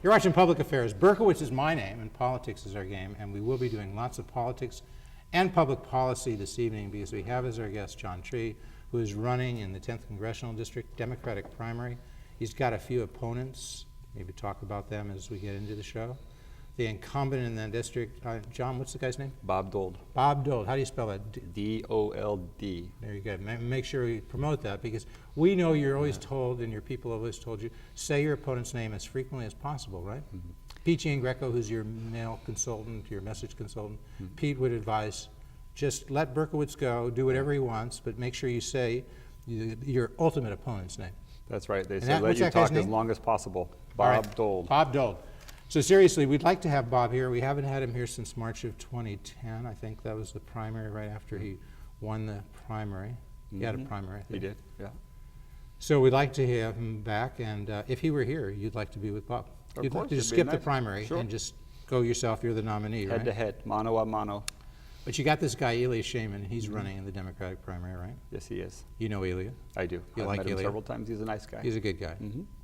You're watching Public Affairs. Berkowitz is my name, and politics is our game, and we will be doing lots of politics and public policy this evening because we have as our guest John Tree, who is running in the 10th Congressional District Democratic primary. He's got a few opponents. Maybe talk about them as we get into the show. The incumbent in that district, John, what's the guy's name? Bob Dold. Bob Dold. How do you spell that? D-O-L-D. There you go. Make sure we promote that because we know you're always told, and your people have always told you, say your opponent's name as frequently as possible, right? Mm-hmm. Pete Jean Greco, who's your mail consultant, your message consultant, Pete would advise just let Berkowitz go, do whatever he wants, but make sure you say your ultimate opponent's name. That's right. They say let you talk as long as possible. Bob Dold. Bob Dold. So seriously, we'd like to have Bob here. We haven't had him here since March of 2010. I think that was the primary right after he won the primary. He had a primary, I think. He did, yeah. So we'd like to have him back, and if he were here, you'd like to be with Bob. You'd like to just skip the primary and just go yourself. You're the nominee, right? Head to head, mano a mano. But you got this guy, Ilya Shaman. He's running in the Democratic primary, right? Yes, he is. You know Ilya? I do. You I've like met him Ilya? several times. He's a nice guy. He's a good guy.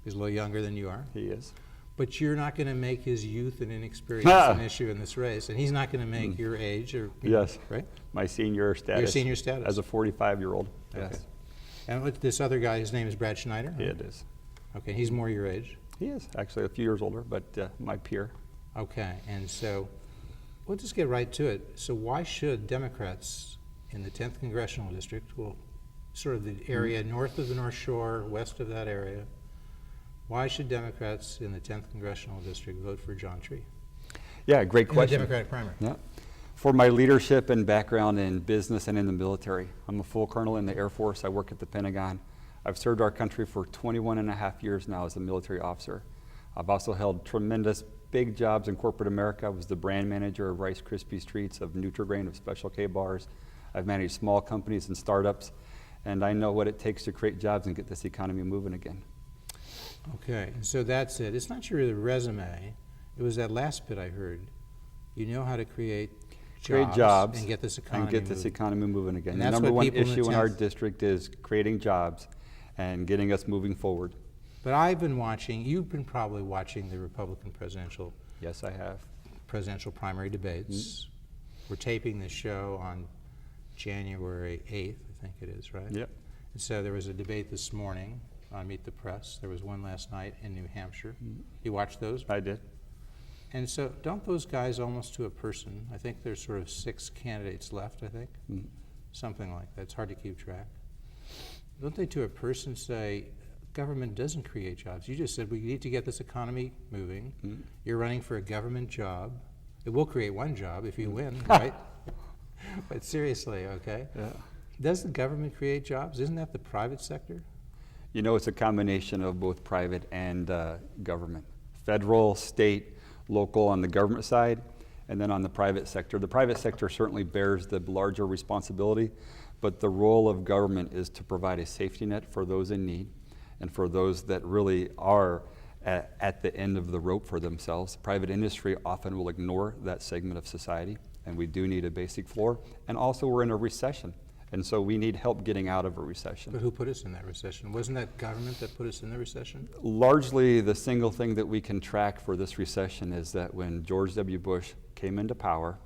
He's a little younger than you are. He is. But you're not going to make his youth and inexperience an issue in this race, and he's not going to make your age or yes, right? My senior status. Your senior status as a 45-year-old. Okay. Yes. And with this other guy, his name is Brad Schneider. Yeah, it is. Okay, he's more your age. He is actually a few years older, but my peer. Okay, and so we'll just get right to it. So why should Democrats in the 10th Congressional District, well, sort of the area north of the North Shore, west of that area, why should Democrats in the 10th Congressional District vote for John Tree? Yeah, great question. In the Democratic primary. Yeah. For my leadership and background in business and in the military, I'm a full colonel in the Air Force. I work at the Pentagon. I've served our country for 21 and a half years now as a military officer. I've also held tremendous big jobs in corporate America. I was the brand manager of Rice Krispies Treats, of Nutri-Grain, of Special K bars. I've managed small companies and startups, and I know what it takes to create jobs and get this economy moving again. Okay, so that's it. It's not your resume. It was that last bit I heard. You know how to create jobs and get this economy moving again. And the number one issue in our district is creating jobs and getting us moving forward. But I've been watching, you've been probably watching the Republican presidential. Yes, I have. Presidential primary debates. We're taping this show on January 8th, I think it is, right? Yep. And so there was a debate this morning on Meet the Press. There was one last night in New Hampshire. You watched those? I did. And so don't those guys almost to a person, I think there's sort of 6 candidates left, I think, something like that. It's hard to keep track. Don't they to a person say, government doesn't create jobs? You just said we need to get this economy moving. You're running for a government job. It will create one job if you win, right? But seriously, okay? Yeah. Does the government create jobs? Isn't that the private sector? You know, it's a combination of both private and government. Federal, state, local on the government side, and then on the private sector. The private sector certainly bears the larger responsibility, but the role of government is to provide a safety net for those in need and for those that really are at the end of the rope for themselves. Private industry often will ignore that segment of society, and we do need a basic floor. And also we're in a recession. And so we need help getting out of a recession. But who put us in that recession? Wasn't that government that put us in the recession? Largely, the single thing that we can track for this recession is that when George W. Bush came into power,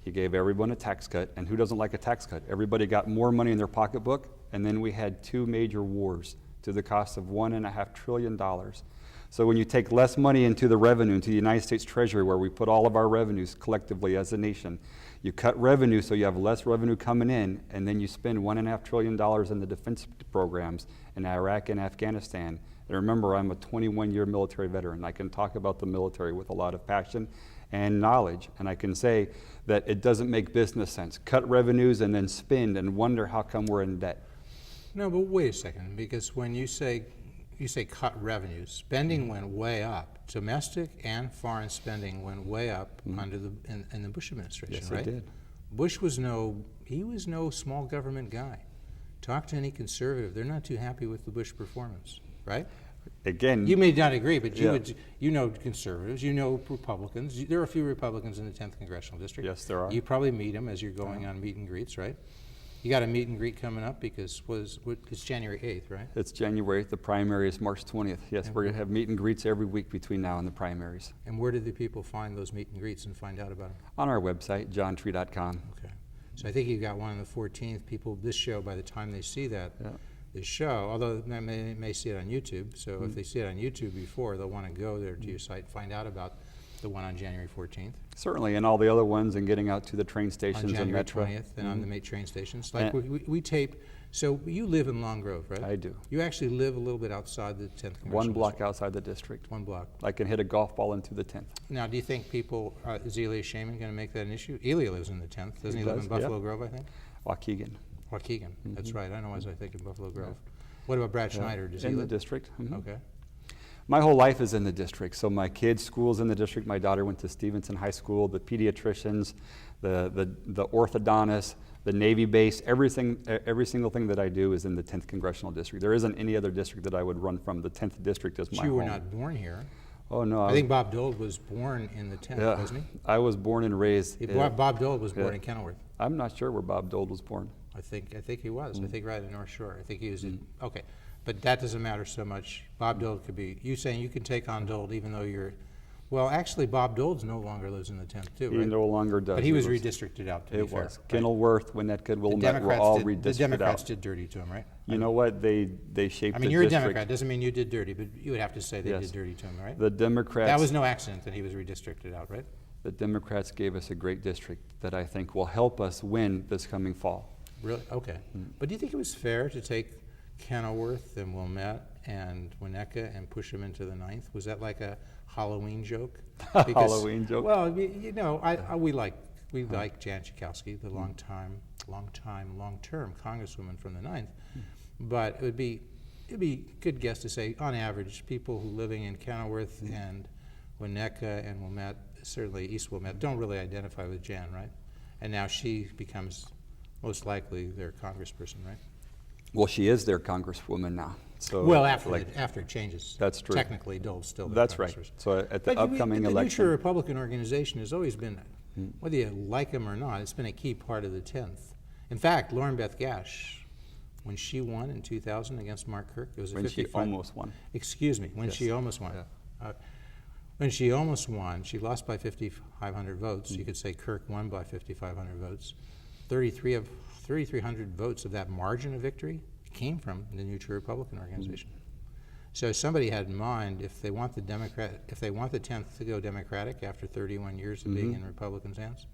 he gave everyone a tax cut. And who doesn't like a tax cut? Everybody got more money in their pocketbook. And then we had 2 major wars to the cost of $1.5 trillion. So when you take less money into the revenue, into the United States Treasury, where we put all of our revenues collectively as a nation, you cut revenue so you have less revenue coming in, and then you spend $1.5 trillion in the defense programs in Iraq and Afghanistan. And remember, I'm a 21-year military veteran. I can talk about the military with a lot of passion and knowledge, and I can say that it doesn't make business sense. Cut revenues and then spend and wonder how come we're in debt. No, but wait a second, because when you say cut revenues, spending went way up. Domestic and foreign spending went way up under in the Bush administration, yes, right? It did. Bush was no small government guy. Talk to any conservative; they're not too happy with the Bush performance, right? Again, you may not agree, but you know conservatives, you know Republicans. There are a few Republicans in the 10th Congressional District. Yes, there are. You probably meet them as you're going on meet and greets, right? And so, don't those guys almost to a person, I think there's sort of 6 candidates left, I think, something like that. You know You got a meet and greet coming up because it's January 8th, right? It's January 8th. The primary is March 20th. Yes, we're going to have meet and greets every week between now and the primaries. And where do the people find those meet and greets and find out about them? On our website, johntree.com. Okay. So I think you've got one on the 14th. People, this show, by the time they see that, Yeah. this show, although they may see it on YouTube, so if they see it on YouTube before, they'll want to go there to your site and find out about the one on January 14th. Certainly, and all the other ones, and getting out to the train On stations and January Metro. 20th, and on the main train stations. Like And- we tape, so you live in Long Grove, right? I do. You actually live a little bit outside the 10th Congressional One block District. outside the district. One block. I can hit a golf ball into the 10th. Now, do you think people, is Elia Shaman going to make that an issue? Elia lives in the 10th. Doesn't he live does, in Buffalo yeah. Grove, I think? Waukegan. Waukegan, that's right. I know as I think in Buffalo Grove. What about Brad Schneider? Does he In the live? district. Mhm. Okay. My whole life is in the district. So my kids' school's in the district. My daughter went to Stevenson High School. The pediatricians, the orthodontists, the Navy base, every single thing that I do is in the 10th Congressional District. There isn't any other district that I would run from. The 10th District is But my you were home. not born here. Oh, no. I think Bob Dole was born in the 10th, yeah, wasn't he? I was born and raised. Bob Dole was born yeah. in Kenilworth. I'm not sure where Bob Dole was born. I think he was. Mm. I think right in North Shore. I think he was in, okay. But that doesn't matter so much. Bob Dole could be, you saying you can take on Dole even though you're, well, actually, Bob Dole no longer lives in the 10th too, He right? no longer does. But he was redistricted out, to be It fair. was. right? Kenilworth, Winnetka, The Wilmette were all Democrats, redistricted the Democrats out. did dirty to him, right? You know what? They shaped I the mean, you're a district. Democrat. Doesn't mean you did dirty, but you would have to say they Yes. did dirty to him, right? The Democrats. That was no accident that he was redistricted out, right? The Democrats gave us a great district that I think will help us win this coming fall. Really? Okay. But do you think it was fair to take Kenilworth and Wilmette and Winnetka and push them into the 9th? Was that like a Halloween joke? Halloween joke? Well, you know, we like Jan Schakowsky, the long-term Congresswoman from the 9th. But it would be a good guess to say, on average, people who living in Kenilworth and Winnetka and Wilmette, certainly East Wilmette, don't really identify with Jan, right? And now she becomes most likely their congressperson, right? Well, she is their congresswoman now. So Well, after like, after it changes. That's true. Technically, Dole's still their that's right. congressperson. So at the But upcoming the election, New True Republican organization has always been, whether you like him or not, it's been a key part of the 10th. In fact, Lauren Beth Gash, when she won in 2000 against Mark Kirk, it was a when she 55 almost won. Excuse me, when Yes. she almost won. When she almost won, she lost by 5,500 votes. You could say Kirk won by 5,500 votes. 3,300 votes of that margin of victory came from the New True Republican organization. So somebody had in mind, if they want the 10th to go Democratic after 31 years of being in Republicans' hands,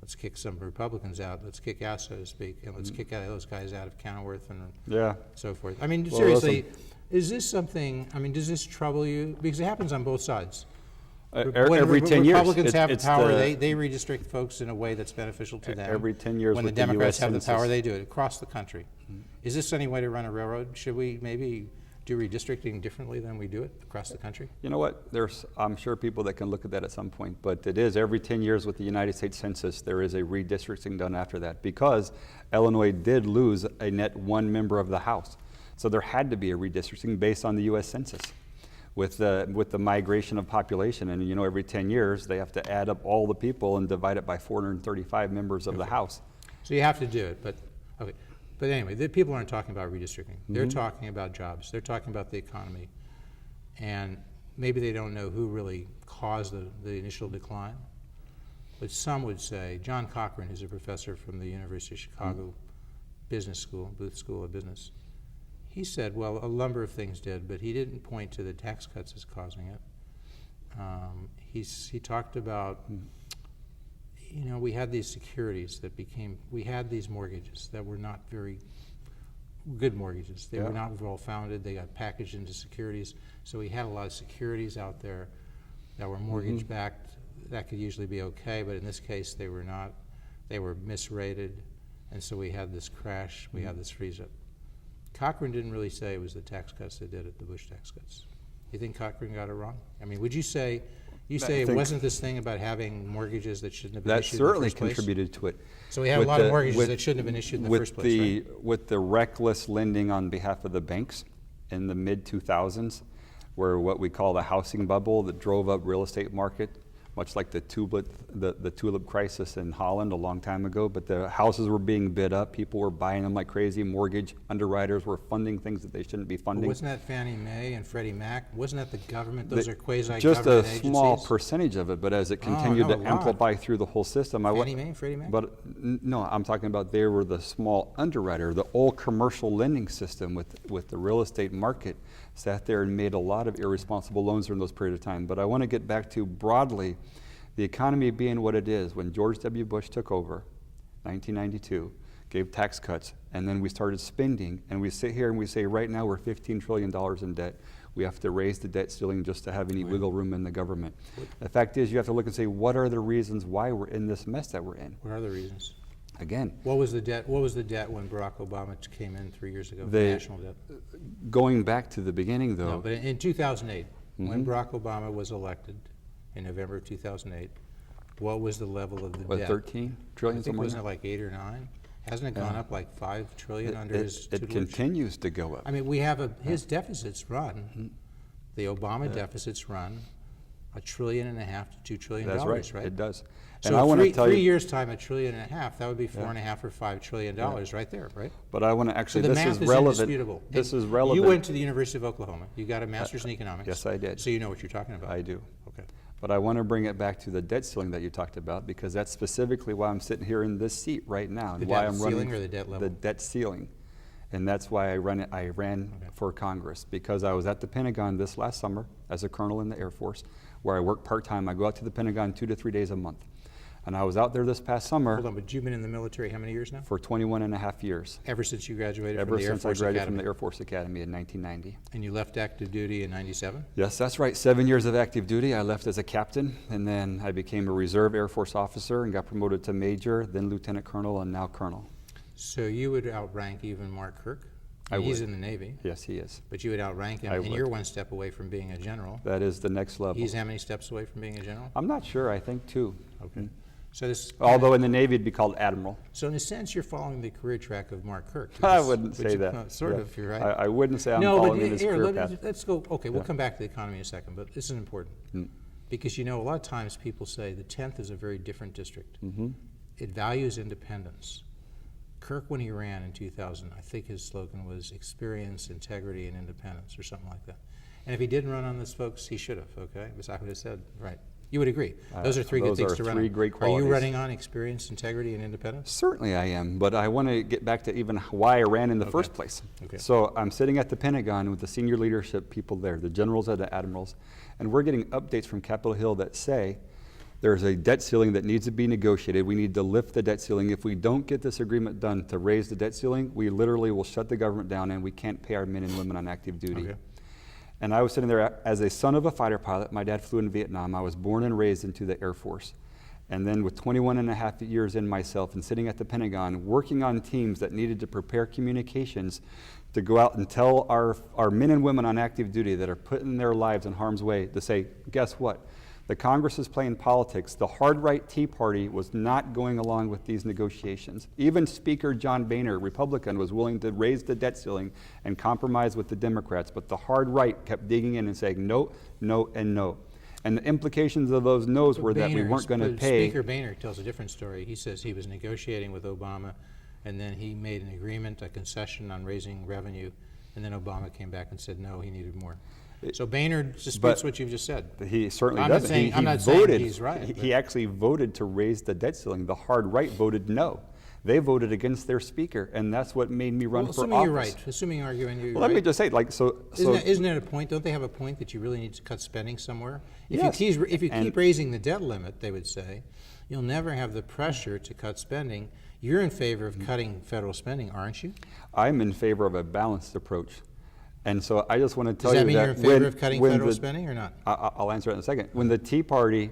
let's kick some Republicans out. Let's kick out, so to speak, and let's kick out those guys out of Kenilworth and Yeah. so forth. I mean, Well, seriously, is this something? I mean, does this trouble you? Because it happens on both sides. When Every 10 years. Republicans have it's power, the- they redistrict folks in a way that's beneficial to them. Every 10 years When the with the US Democrats have the power, Census. they do it across the country. Is this any way to run a railroad? Should we maybe do redistricting differently than we do it across the country? You know what? I'm sure people that can look at that at some point, but it is every 10 years with the United States Census, there is a redistricting done after that because Illinois did lose a net one member of the House. So there had to be a redistricting based on the U.S. Census with the migration of population. And you know, every 10 years, they have to add up all the people and divide it by 435 members of the House. So you have to do it, but okay. But anyway, the people aren't talking about redistricting. They're talking about jobs. They're talking about the economy. And maybe they don't know who really caused the initial decline. But some would say, John Cochran, who's a professor from the University of Chicago Business School, Booth School of Business, he said, well, a number of things did, but he didn't point to the tax cuts as causing it. He talked about, you know, we had these securities that we had these mortgages that were not very good mortgages. They were not well founded. They got packaged into securities. So we had a lot of securities out there that were mortgage backed. That could usually be okay, but in this case they were not. They were misrated, and so we had this crash. We had this freeze up. Cochran didn't really say it was the tax cuts that did it, the Bush tax cuts. You think Cochran got it wrong? I mean, would you say, it think wasn't this thing about having mortgages that shouldn't have been That issued in the certainly first place? contributed to it. So we have a lot of mortgages that shouldn't have been issued in the first place, right? With the reckless lending on behalf of the banks in the mid-2000s, where what we call the housing bubble that drove up real estate market much like the tulip crisis in Holland a long time ago. But the houses were being bid up. People were buying them like crazy. Mortgage underwriters were funding things that they shouldn't be funding. Wasn't that Fannie Mae and Freddie Mac? Wasn't that the government? Those are quasi-government just a agencies? small percentage of it, but as it continued no, to a lot. amplify through the whole system, Fannie Mae and Freddie Mac? But no, I'm talking about they were the small underwriter. The old commercial lending system with the real estate market sat there and made a lot of irresponsible loans during those periods of time. But I want to get back to broadly, the economy being what it is. When George W. Bush took over, 1992, gave tax cuts, and then we started spending, and we sit here and we say right now we're $15 trillion in debt. We have to raise the debt ceiling just to have any wiggle room in the government. The fact is, you have to look and say, what are the reasons why we're in this mess that we're in? What are the reasons? Again, What was the debt? What was the debt when Barack Obama came in 3 years ago? The- national debt. going back to the beginning though, No, but in 2008, when Mm-hmm. Barack Obama was elected in November of 2008, what was the level of the what, debt? 13 I trillion, think somewhere? wasn't it like 8 or 9? Hasn't it gone up like 5 trillion under his It tutelage? continues to go up. I mean, we have his deficits run, the Obama deficits run $1.5 trillion to $2 trillion, That's right. right? It does. So And I want to tell 3 you, years time, $1.5 trillion, that would be $4.5 or $5 trillion right there, right? but I want to So actually, the this math is is relevant. indisputable. This And is relevant. You went to the University of Oklahoma. You got a master's in economics. yes, I did. So you know what you're talking about. I do. Okay. But I want to bring it back to the debt ceiling that you talked about, because that's specifically why I'm sitting here in this seat right now. And The why debt I'm running ceiling or the debt level? The debt ceiling. And that's why I ran Okay. for Congress, because I was at the Pentagon this last summer as a colonel in the Air Force, where I work part-time. I go out to the Pentagon 2 to 3 days a month. And I was out there this past summer Hold on, but you've been in the military how many years now? for 21 and a half years, Ever since you graduated ever from the Air since I Force graduated Academy. from the Air Force Academy in 1990. And you left active duty in 97? Yes, that's right. 7 years of active duty. I left as a captain, and then I became a reserve Air Force officer and got promoted to major, then lieutenant colonel, and now colonel. So you would outrank even Mark Kirk? I He's would. in the Navy, Yes, he is. but you would outrank him, I and would. you're one step away from being a general. That is the next level. He's how many steps away from being a general? I'm not sure. I think 2. Okay. So this, Although in the Navy it'd be called admiral. so in a sense, you're following the career track of Mark Kirk. I because- wouldn't would say you- that. no, Sort Yeah. of, you're right. I wouldn't say I'm No, but following in his here, career path. let's go, okay, we'll Yeah. come back to the economy in a second, but this is important. Because you know, a lot of times people say the 10th is a very different district. It values independence. Kirk, when he ran in 2000, I think his slogan was experience, integrity, and independence, or something like that. And if he didn't run on this, folks, he should have, okay? Because I would have said, right. You would agree. Those are 3 good those things are to run 3 on. great Are qualities. you running on experience, integrity, and independence? Certainly I am, but I want to get back to even why I ran in the first place. Okay. So I'm sitting at the Pentagon with the senior leadership people there, the generals and the admirals, and we're getting updates from Capitol Hill that say there's a debt ceiling that needs to be negotiated. We need to lift the debt ceiling. If we don't get this agreement done to raise the debt ceiling, we literally will shut the government down and we can't pay our men and women on active duty. Okay. And I was sitting there as a son of a fighter pilot. My dad flew in Vietnam. I was born and raised into the Air Force. And then with 21 and a half years in myself and sitting at the Pentagon, working on teams that needed to prepare communications to go out and tell our men and women on active duty that are putting their lives in harm's way to say, guess what? The Congress is playing politics. The hard right Tea Party was not going along with these negotiations. Even Speaker John Boehner, Republican, was willing to raise the debt ceiling and compromise with the Democrats, but the hard right kept digging in and saying no, no, and no. And the implications of those no's were that we weren't going to pay. Speaker Boehner tells a different story. He says he was negotiating with Obama, and then he made an agreement, a concession on raising revenue, and then Obama came back and said no, he needed more. So Boehner disputes But what you've just said. He certainly I'm not doesn't. saying- He I'm not saying voted, he's right, He but- actually voted to raise the debt ceiling. The hard right voted no. They voted against their speaker, and that's what made me run Well, for assuming office. you're right, assuming you're arguing you're Well, let right. me just say, like, Isn't that a point? Don't they have a point that you really need to cut spending somewhere? If Yes. if you And- keep raising the debt limit, they would say, you'll never have the pressure to cut spending. You're in favor of cutting federal spending, aren't you? I'm in favor of a balanced approach. And so I just want to tell Does that you mean that you're in favor of cutting federal spending or not? I'll answer it in a second. When the Tea Party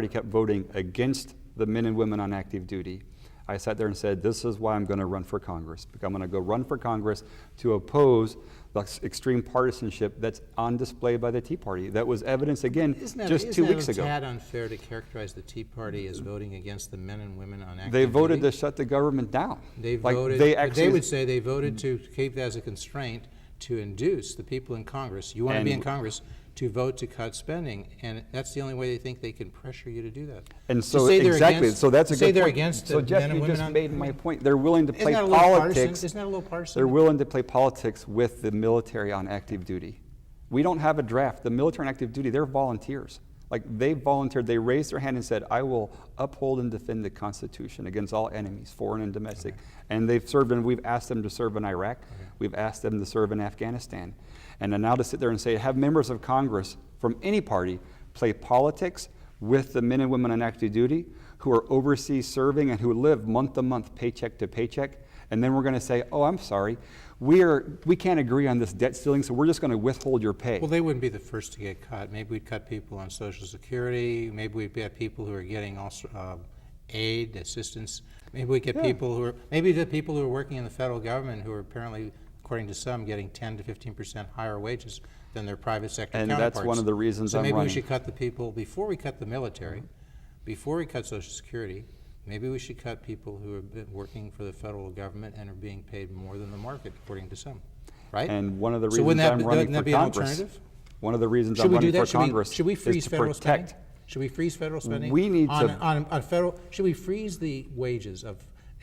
kept voting against the men and women on active duty, I sat there and said, this is why I'm going to run for Congress. Because I'm going to go run for Congress to oppose the extreme partisanship that's on display by the Tea Party. That was evidence, again, just 2 weeks ago. Isn't it a tad unfair to characterize the Tea Party as voting against the men and women on active They voted duty? to shut the government down. They Like, voted, they but actually, they would say they voted to keep that as a constraint to induce the people in Congress, you want to be in And- Congress, to vote to cut spending, and that's the only way they think they can pressure you to do that. And To so say they're exactly, against- so that's a to say good they're point. against So the Jeff, men and you women just on- made my point. They're willing to Isn't play that a little partisan? politics. Isn't that a little partisan? They're willing to play politics with the military on active duty. We don't have a draft. The military on active duty, they're volunteers. Like, they volunteered, they raised their hand and said, I will uphold and defend the Constitution against all enemies, foreign and domestic. And they've served, and we've asked them to serve in Iraq. We've asked them to serve in Afghanistan. And then now to sit there and say, have members of Congress from any party play politics with the men and women on active duty who are overseas serving and who live month to month, paycheck to paycheck, and then we're going to say, oh, I'm sorry, we can't agree on this debt ceiling, so we're just going to withhold your pay. Well, they wouldn't be the first to get cut. Maybe we'd cut people on Social Security. Maybe we'd get people who are getting also aid, assistance. Maybe we get people who are, maybe the people who are working in the federal government who are apparently, according to some, getting 10 to 15% higher wages than their private sector And counterparts. that's one of the reasons so I'm maybe running. we should cut the people, before we cut the military, before we cut Social Security, maybe we should cut people who have been working for the federal government and are being paid more than the market, according to some, right? And one of the So reasons wouldn't that I'm be- running wouldn't that for be an Congress, alternative? one of the reasons Should I'm we do running that? for Congress Should we is freeze to federal protect. spending? Should we freeze federal spending? We need on, to- on federal. Should we freeze the wages of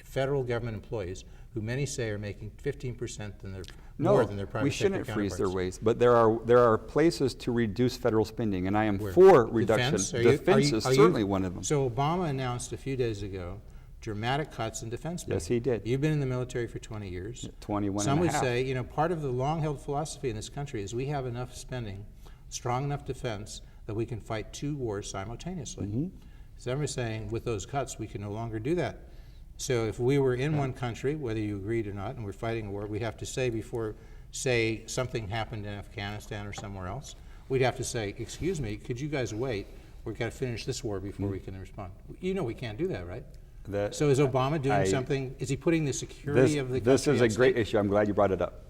federal government employees, who many say are making 15% than their more than their private we sector shouldn't freeze their counterparts? wages, but there are places to reduce federal spending, and I am Where? for reduction. Defense? Defense is certainly one of them. So Obama announced a few days ago dramatic cuts in defense spending. Yes, he did. You've been in the military for 20 years. 21 Some and a would half. say, you know, part of the long-held philosophy in this country is we have enough spending, strong enough defense, that we can fight 2 wars simultaneously. Mm-hmm. Some are saying with those cuts, we can no longer do that. So if we were in one country, whether you agreed or not, and we're fighting a war, we'd have to say before, say, something happened in Afghanistan or somewhere else, we'd have to say, excuse me, could you guys wait? We've got to finish this war before we can respond. You know we can't do that, right? That- So is Obama doing I- something, is he putting the security of the country This is a at great stake? issue. I'm glad you brought it up.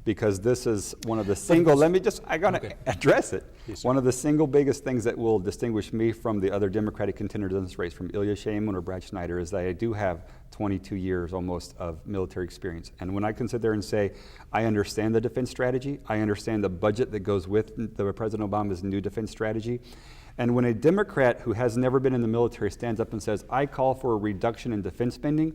Because this is one of the single, I gotta Okay. address it. Yes, sir. One of the single biggest things that will distinguish me from the other Democratic contenders in this race, from Ilya Shaman or Brad Schneider, is that I do have 22 years almost of military experience. And when I can sit there and say, I understand the defense strategy, I understand the budget that goes with the President Obama's new defense strategy, and when a Democrat who has never been in the military stands up and says, I call for a reduction in defense spending,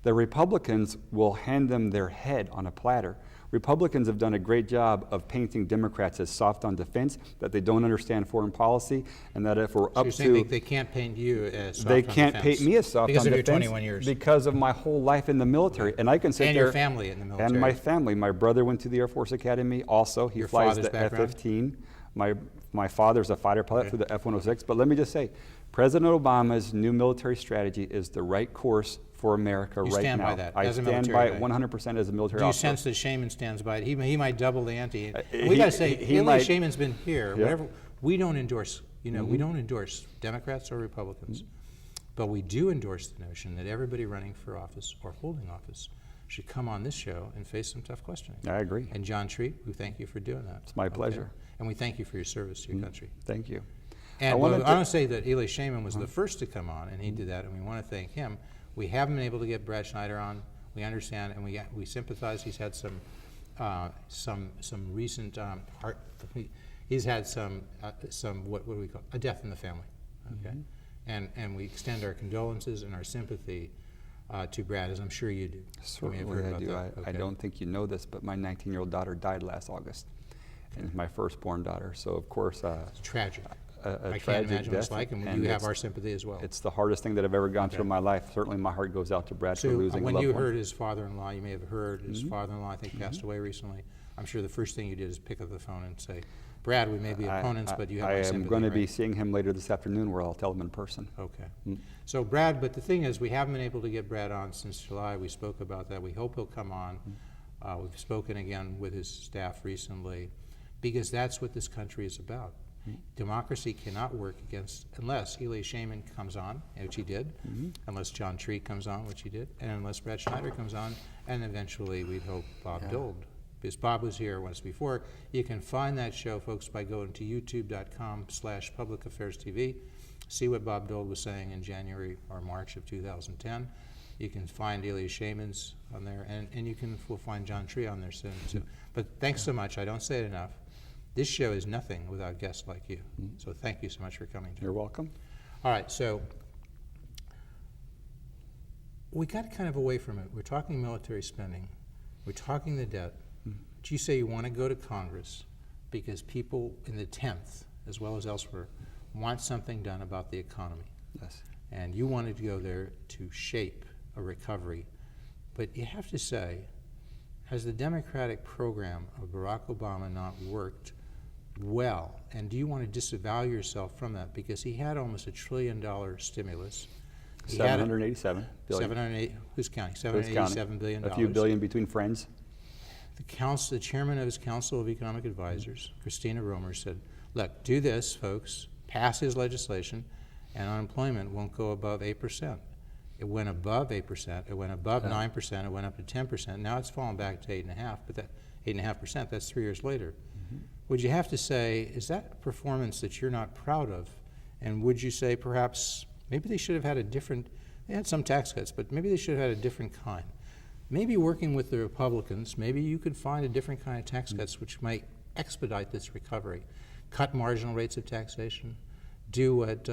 the Republicans will hand them their head on a platter. Republicans have done a great job of painting Democrats as soft on defense, that they don't understand foreign policy, and that if we're So up you're saying to... they can't paint you as soft They on can't defense paint me as soft because on of your defense 21 years. because of my whole life in the military. And I can sit And there... your family in the military. And my family. My brother went to the Air Force Academy also. He Your flies father's the background? F-15. My father's a fighter pilot Okay. through the F-106. But let me just say, President Obama's new military strategy is the right course for America You right stand now. by that I as a stand military by it guy. 100% as a military Do you officer. sense that Shaman stands by it? He might double the ante. he- We got to say, he Ilya might- Shaman's been here. Yeah. Whatever, we don't endorse, we don't endorse Democrats or Republicans, but we do endorse the notion that everybody running for office or holding office should come on this show and face some tough questioning. I agree. And John Treat, we thank you for doing that. It's my pleasure. And we thank you for your service to your country. Thank you. And wanted I to- want to say that Eli Shaman was the first to come on, and he did that, and we want to thank him. We haven't been able to get Brad Schneider on. We understand, and we sympathize. He's had some recent heart. He's had some what do we call a death in the family, okay? And we extend our condolences and our sympathy to Brad, as I'm sure you do. You may have Certainly heard I about do. that. I Okay. don't think you know this, but my 19-year-old daughter died last August, and my firstborn daughter. So of course, It's tragic. a I can't tragic imagine what it's death, like, and and you have it's- our sympathy as well. It's the hardest thing that I've ever gone through Okay. in my life. Certainly, my heart goes out to Brad for So losing a when loved you one. heard his father-in-law, you may have heard his Mm-hmm. father-in-law, I think, passed away recently. I'm sure the first thing you did is pick up the phone and say, Brad, we may be opponents, but you have I my am sympathy, going to right? be seeing him later this afternoon, where I'll tell him in person. Okay. Mm. So Brad, but the thing is, we haven't been able to get Brad on since July. We spoke about that. We hope he'll come on. We've spoken again with his staff recently, because that's what this country is about. Democracy cannot work unless Eli Shaman comes on, which he did, unless John Treat comes on, which he did, and unless Brad Schneider comes on, and eventually we'd hope Bob Dole. Because Bob was here once before. You can find that show, folks, by going to youtube.com/publicaffairstv. See what Bob Dole was saying in January or March of 2010. You can find Ilya Shaman's on there, and we'll find John Tree on there soon too. But thanks so much. I don't say it enough. This show is nothing without guests like you. So thank you so much for coming. You're welcome. All right, so we got kind of away from it. We're talking military spending. We're talking the debt. But you say you want to go to Congress because people in the 10th, as well as elsewhere, want something done about the economy. Yes. And you wanted to go there to shape a recovery. But you have to say, has the Democratic program of Barack Obama not worked well? And do you want to disavow yourself from that? Because he had almost $1 trillion stimulus. He had $787 billion. 708, who's counting? Who's counting? $787 billion. A few billion between friends. The chairman of his Council of Economic Advisors, Christina Romer, said, look, do this, folks, pass his legislation, and unemployment won't go above 8%. It went above 8%, it went above 9%, it went up to 10%. Now it's fallen back to 8.5%, but that 8.5%, that's 3 years later. Would you have to say, is that a performance that you're not proud of? And would you say perhaps maybe they should have had a different, they had some tax cuts, but maybe they should have had a different kind? Maybe working with the Republicans, maybe you could find a different kind of tax cuts which might expedite this recovery. Cut marginal rates of taxation, do what,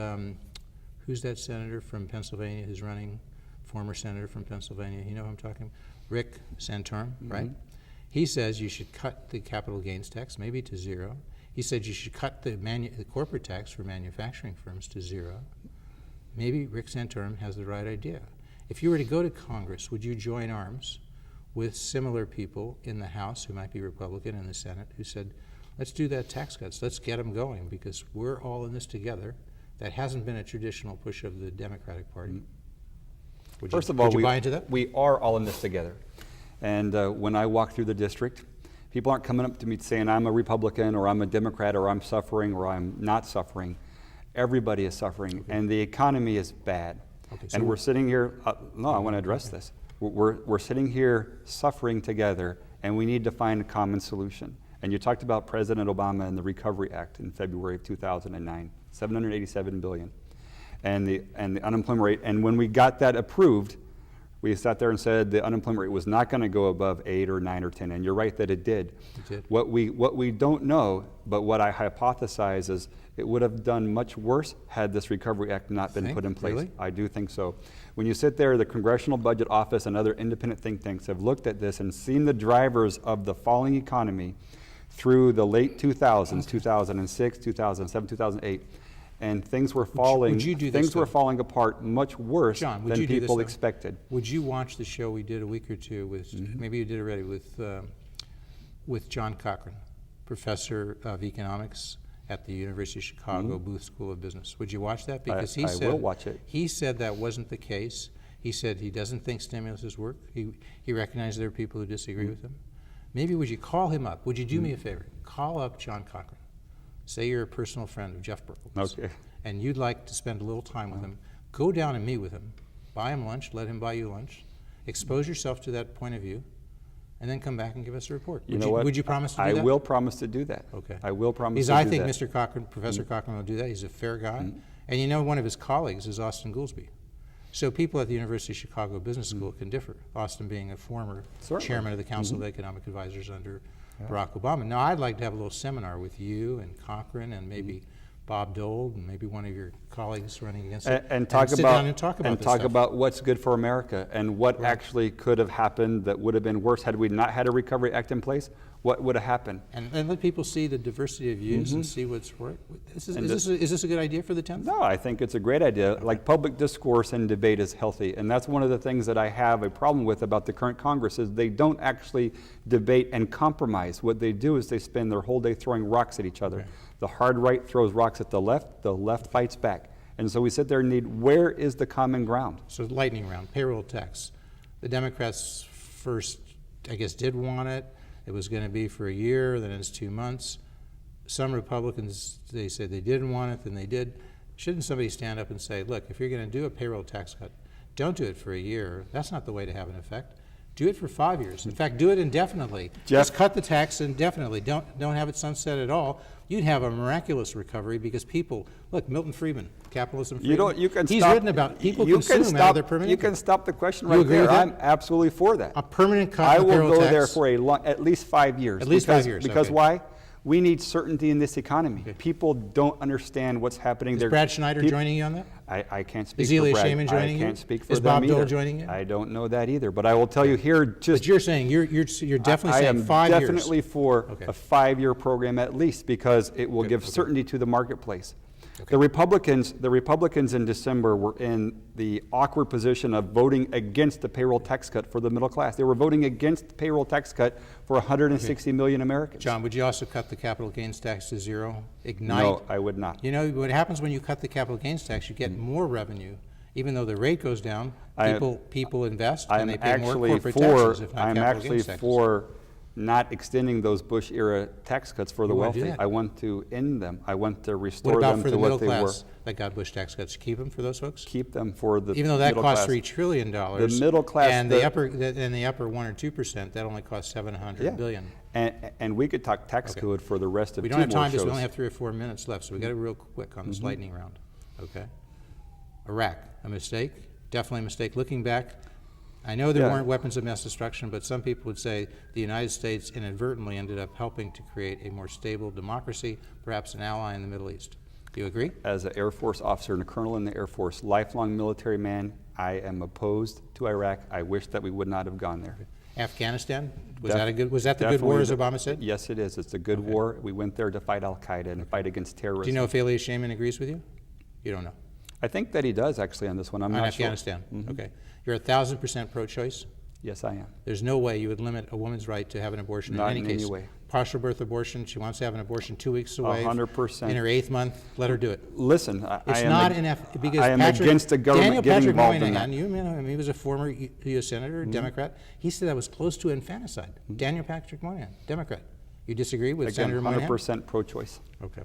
who's that senator from Pennsylvania who's running, former senator from Pennsylvania, you know who I'm talking about? Rick Santorum, right? He says you should cut the capital gains tax maybe to 0. He said you should cut the corporate tax for manufacturing firms to 0. Maybe Rick Santorum has the right idea. If you were to go to Congress, would you join arms with similar people in the House who might be Republican and the Senate who said, let's do that tax cuts, let's get them going because we're all in this together. That hasn't been a traditional push of the Democratic Party. First of all, would you buy into that? We are all in this together. And when I walk through the district, people aren't coming up to me saying I'm a Republican or I'm a Democrat or I'm suffering or I'm not suffering. Everybody is suffering, and the economy is bad. Okay, so and we're sitting here, no, I want to address this. We're sitting here suffering together, and we need to find a common solution. And you talked about President Obama and the Recovery Act in February of 2009, $787 billion. And the unemployment rate, and when we got that approved, we sat there and said the unemployment rate was not going to go above 8 or 9 or 10, and you're right that it did. It did. What we don't know, but what I hypothesize is it would have done much worse had this Recovery Act not been put in place. Really? I do think so. When you sit there, the Congressional Budget Office and other independent think tanks have looked at this and seen the drivers of the falling economy through the late 2000s, 2006, 2007, 2008. And things were falling. Would you do this, things were though? falling apart much worse John, would than you do this, people though? expected. Would you watch the show we did a week or two with, maybe you did already, with John Cochran, professor of economics at the University of Chicago Booth School of Business? Would you watch that? Because I will watch it. He said that wasn't the case. He said he doesn't think stimulus has worked. He recognized there are people who disagree with him. Maybe would you call him up? Would you do me a favor? Call up John Cochran. Say you're a personal friend of Jeff Berkowitz. Okay. And you'd like to spend a little time with him. Go down and meet with him. Buy him lunch. Let him buy you lunch. Expose yourself to that point of view. And then come back and give us a report. You know what? Would you promise to do that? I will promise to do that. Okay. I will promise Because to I do think that. Mr. Cochran, Professor Cochran will do that. He's a fair guy. And you know, one of his colleagues is Austin Goolsbee. So people at the University of Chicago Business School can differ. Austin being a former Certainly. chairman of the Council of Economic Advisors under Barack Obama. Now, I'd like to have a little seminar with you and Cochran and maybe Bob Dole and maybe one of your colleagues running against it. And talk sit about down and talk about this talk stuff. about what's good for America and what actually could have happened that would have been worse had we not had a Recovery Act in place. What would have happened? And let people see the diversity of views and see what's right. Is this a good idea for the 10th? No, I think it's a great idea. Like public discourse and debate is healthy, and that's one of the things that I have a problem with about the current Congress is they don't actually debate and compromise. What they do is they spend their whole day throwing rocks at each other. Okay. The hard right throws rocks at the left fights back. And so we sit there and need, where is the common ground? So lightning round, payroll tax. The Democrats first, I guess, did want it. It was going to be for a year, then it's 2 months. Some Republicans, they said they didn't want it, then they did. Shouldn't somebody stand up and say, look, if you're going to do a payroll tax cut, don't do it for a year. That's not the way to have an effect. Do it for 5 years. In fact, do it indefinitely. Jeff- Just cut the tax indefinitely. Don't have it sunset at all. You'd have a miraculous recovery because people, look, Milton Friedman, Capitalism Freedom. You can he's stop. written about people you can consume out stop, of their permanent You can income. stop the question You right agree there. with that? I'm absolutely for that. A permanent cut I in the will payroll go tax. there for at least 5 years. At least 5 years, Because okay. why? We need certainty in this economy. People don't understand what's happening. Is They're- Brad Schneider peop- joining you on that? I can't speak Is for Elia Brad. Shaman joining I you? can't speak for Is them Bob Dole either. joining you? I don't know that either, but I will tell you here just. But you're saying, you're definitely I saying am 5 years. definitely for Okay. a 5-year program at least because it will Good, give okay. certainty to the marketplace. The Republicans in December were in the awkward position of voting against the payroll tax cut for the middle class. They were voting against the payroll tax cut for 160 million Americans. John, would you also cut the capital gains tax to zero? Ignite? No, I would not. You know, what happens when you cut the capital gains tax, you get more revenue. Even though the rate goes down, people invest and I'm they pay more actually corporate for. taxes, if not I'm capital actually gains taxes. for not extending those Bush era tax cuts for the You wanna do wealthy. that? I want to end them. I want to What restore about them for to the middle what they were. class that got Bush tax cuts? Keep them for those folks? Keep them for the Even though that middle costs class. $3 trillion. The middle class, And the- the upper 1 or 2%, that only costs $700 billion. And we could talk tax Okay. code for the rest of We two don't have more time, because we shows. only have 3 or 4 minutes left, so we got to real quick on this lightning round, okay? Iraq, a mistake, definitely a mistake. Looking back, I know there Yeah. weren't weapons of mass destruction, but some people would say the United States inadvertently ended up helping to create a more stable democracy, perhaps an ally in the Middle East. Do you agree? As an Air Force officer and a colonel in the Air Force, lifelong military man, I am opposed to Iraq. I wish that we would not have gone there. Afghanistan, was Def- that the good war, as definitely Obama said? Yes, it is. It's a good war. We went there to fight Al-Qaeda and fight against terrorism. Do you know if Elia Shaman agrees with you? You don't know. I think that he does actually on this one. I'm On not Afghanistan, sure. okay. You're 1,000% pro-choice? Yes, I am. There's no way you would limit a woman's right to have an abortion Not in any in any case. way. Partial birth abortion, she wants to have an abortion 2 weeks away. 100%. In her 8th month, let her do it. Listen, It's I am not because I am Patrick, against the government Daniel getting Patrick involved in Moynihan, that. you know him, he was a former U.S. Senator, Democrat. He said that was close to infanticide. Daniel Patrick Moynihan, Democrat. You disagree with Again, Senator Moynihan? 100% pro-choice. Okay.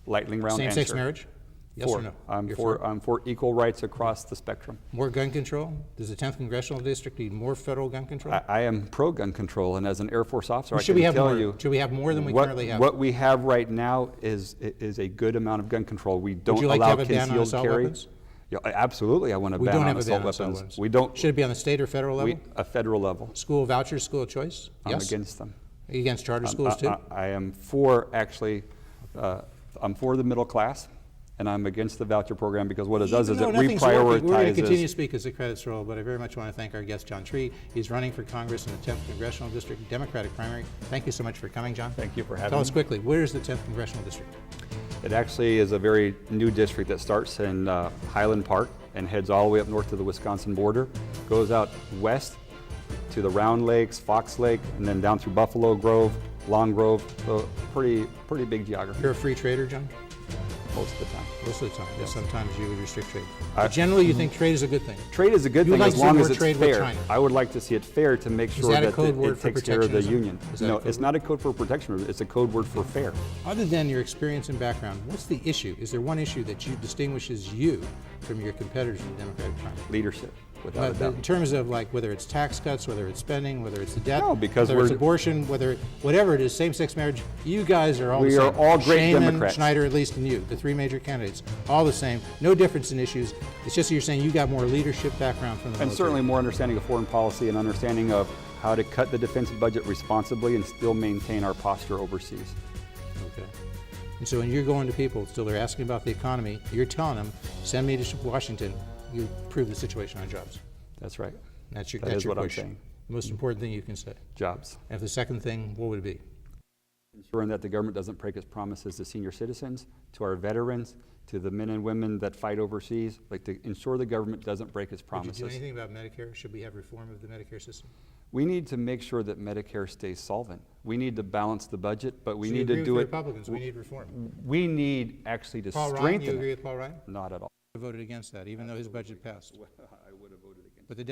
Lightning round answer. Same-sex marriage? Yes For. or no? I'm You're I'm for equal rights across the spectrum. More gun control? Does the 10th Congressional District need more federal gun control? I am pro-gun control, and as an Air Force officer, I Should can we have tell more? you. Should we have more than we what, currently have? What we have right now is a good amount of gun control. We don't Would you like to allow have a ban on concealed assault carry. weapons? Yeah, absolutely, I want to We ban don't on have a assault ban on assault weapons. weapons. We don't. Should it be on the state or federal level? A federal level. School vouchers, school of choice? I'm Yes? against them. Are you against charter schools too? I am for actually. I'm for the middle class, and I'm against the voucher program because what it does is it nothing's working, we're going to continue to reprioritizes. speak as the credits roll, but I very much want to thank our guest, John Tree. He's running for Congress in the 10th Congressional District, Democratic primary. Thank you so much for coming, John. Thank you for having Tell us me. quickly, where's the 10th Congressional District? It actually is a very new district that starts in Highland Park and heads all the way up north to the Wisconsin border, goes out west to the Round Lakes, Fox Lake, and then down through Buffalo Grove, Long Grove. So pretty big geography You're a free trader, John? most of the time. Most of the time. Yes, sometimes you would restrict trade. I- But generally, you think trade is a good thing. Trade is a good You would thing like as to see long more as it's trade with fair. China. I would like to see it fair to make sure that a that code word it for takes care of the protectionism? union. Is that a No, code it's word? not a code for protectionism. It's a code word for fair. Other than your experience and background, what's the issue? Is there one issue that distinguishes you from your competitors in the Democratic primary? Leadership, without a doubt. In terms of like whether it's tax cuts, whether it's spending, whether it's the debt, No, because whether it's we're- abortion, whatever it is, same-sex marriage, you guys are all the We same. are all great Shaman, Democrats. Schneider, at least, and you, the three major candidates, all the same. No difference in issues. It's just that you're saying you got more leadership background from the And military. certainly more understanding of foreign policy and understanding of how to cut the defense budget responsibly and still maintain our posture overseas. Okay. And so when you're going to people, still they're asking about the economy, you're telling them, send me to Washington, you improve the situation on jobs. That's right. That's your, That that's is your what I'm push. saying. The most important thing you can say. Jobs. And if the second thing, what would it be? Ensuring that the government doesn't break its promises to senior citizens, to our veterans, to the men and women that fight overseas, like to ensure the government doesn't break its Would you promises. do anything about Medicare? Should we have reform of the Medicare system? We need to make sure that Medicare stays solvent. We need to balance the budget, but we So you need agree to with do the it. Republicans, we need reform. We need actually to Paul Ryan, you strengthen agree it. with Paul Ryan? Not at all. Voted against that, even though his budget passed. I would have voted against. But the